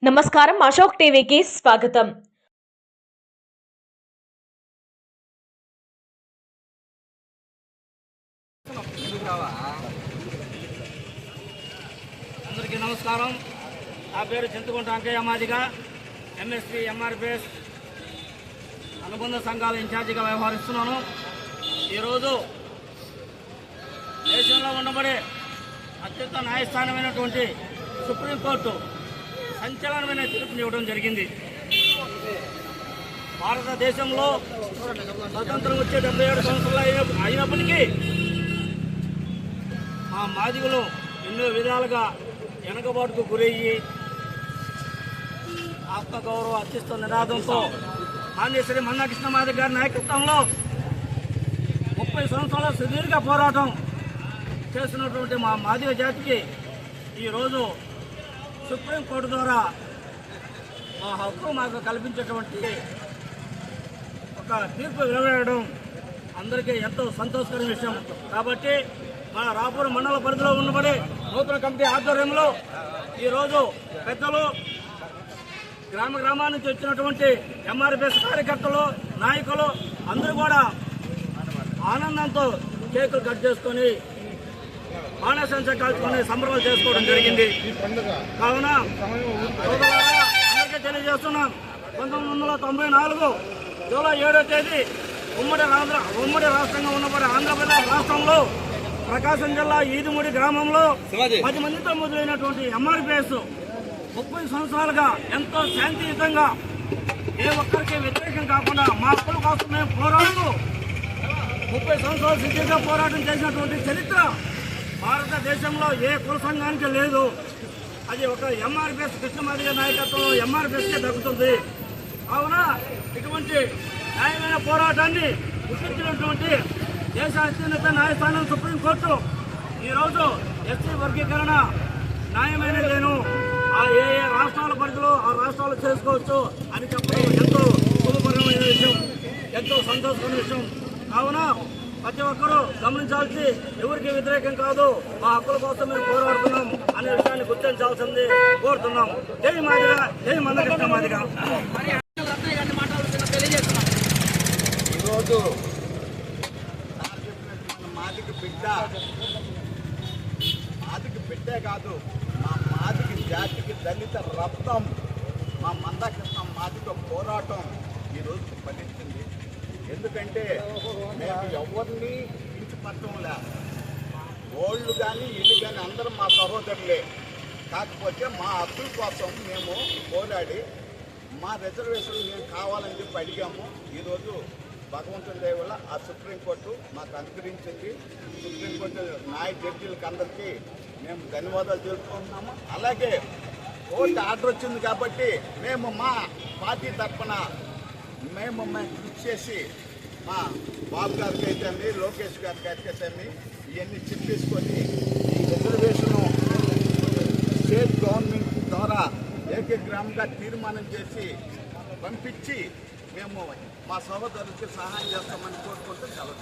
నమస్కారం, అశోక్ టీవీకి స్వాగతం. అందరికీ నమస్కారం. నా పేరు చింతకుంట అంకయ్య మాదిగ, ఎంఎస్పీ ఎంఆర్పిఎస్ అనుబంధ సంఘాల ఇన్ఛార్జిగా వ్యవహరిస్తున్నాను. ఈరోజు దేశంలో ఉండబడే అత్యున్నత న్యాయస్థానమైనటువంటి సుప్రీంకోర్టు సంచలనమైన తీర్పుని ఇవ్వడం జరిగింది. భారతదేశంలో స్వతంత్రం వచ్చే 77 సంవత్సరాలు అయినప్పటికీ మా మాదిగలు ఎన్నో విధాలుగా వెనకబాటుకు గురయ్యి ఆత్మగౌరవ అత్యున్నత నినాదంతో మాన్యశ్రీ మన్నా కృష్ణ మాదిగ గారి నాయకత్వంలో 30 సంవత్సరాల సుదీర్ఘ పోరాటం చేసినటువంటి మా మాదిగ జాతికి ఈరోజు సుప్రీంకోర్టు ద్వారా మా హక్కు మాకు కల్పించేటువంటి ఒక తీర్పు వెలువడడం అందరికీ ఎంతో సంతోషకరమైన విషయం. కాబట్టి మన రాపూర్ మండల పరిధిలో ఉన్నబడి నూతన కమిటీ ఆధ్వర్యంలో ఈరోజు పెద్దలు గ్రామ నుంచి వచ్చినటువంటి ఎంఆర్పిఎస్ కార్యకర్తలు, నాయకులు అందరూ కూడా ఆనందంతో కేకులు కట్ చేసుకొని బాణసంచ కాల్చుకొని సంబరాలు చేసుకోవడం జరిగింది. కావున అందరికీ తెలియజేస్తున్నాం, 1994 జూలై 7వ తేదీ ఉమ్మడి రాష్ట్రంగా ఉన్నప్పుడు ఆంధ్రప్రదేశ్ రాష్ట్రంలో ప్రకాశం జిల్లా ఈదుముడి గ్రామంలో 10 మందితో మొదలైనటువంటి ఎంఆర్పిఎస్ 30 సంవత్సరాలుగా ఎంతో శాంతియుతంగా ఏ ఒక్కరికి వ్యతిరేకం కాకుండా మా హక్కుల కోసం మేము పోరాడుతూ 30 సంవత్సరాలు సిద్ధిగా పోరాటం చేసినటువంటి చరిత్ర భారతదేశంలో ఏ కుల సంఘానికి లేదు. అది ఒక ఎంఆర్పిఎస్ కృష్ణ మాదిగ నాయకత్వంలో ఎంఆర్పిఎస్కే దక్కుతుంది. కావున ఇటువంటి న్యాయమైన పోరాటాన్ని గుర్తించినటువంటి దేశ అత్యున్నత న్యాయస్థానం సుప్రీంకోర్టు ఈరోజు ఎస్సీ వర్గీకరణ న్యాయమైన లేను, ఏ రాష్ట్రాల పరిధిలో ఆ రాష్ట్రాలు చేసుకోవచ్చు అని చెప్పడం ఎంతో శుభపరమైన విషయం, ఎంతో సంతోషకరమైన విషయం. కావున ప్రతి ఒక్కరూ గమనించాల్సి, ఎవరికి వ్యతిరేకం కాదు, మా హక్కుల కోసం మేము పోరాడుతున్నాం అనే విషయాన్ని గుర్తించాల్సింది కోరుతున్నాం. జై మాదిగ, జై మన్నా కృష్ణ మాదిగ. ఈరోజు మాదిగ బిడ్డే కాదు, మా మాదిగ జాతికి దళిత రక్తం, మా మన్నా కృష్ణ మాదిగ పోరాటం ఈరోజు ఫలించింది. ఎందుకంటే మేము ఎవరిని పిలిచిపట్టంలే, ఓళ్ళు కానీ ఇల్లు కానీ అందరూ మా సహోదరులే. కాకపోతే మా హక్కుల కోసం మేము పోరాడి మా రిజర్వేషన్ మేము కావాలని చెప్పి అడిగాము. ఈరోజు భగవంతుని దయ వల్ల ఆ సుప్రీంకోర్టు మాకు అనుగ్రహించింది. సుప్రీంకోర్టు న్యాయ జడ్జీలకు అందరికీ మేము ధన్యవాదాలు తెలుపుకుంటున్నాము. అలాగే కోర్టు ఆర్డర్ వచ్చింది కాబట్టి మేము మా పార్టీ తరఫున మేము కృషి చేసి మా బాబు గారికి అయితే లోకేష్ గారికి అయితే ఇవన్నీ చెప్పేసుకొని ఈ రిజర్వేషను స్టేట్ గవర్నమెంట్ ద్వారా ఏకగ్రామంగా తీర్మానం చేసి పంపించి మేము మా సహోదరులకి సహాయం చేస్తామని కోరుకుంటూ సెలవు.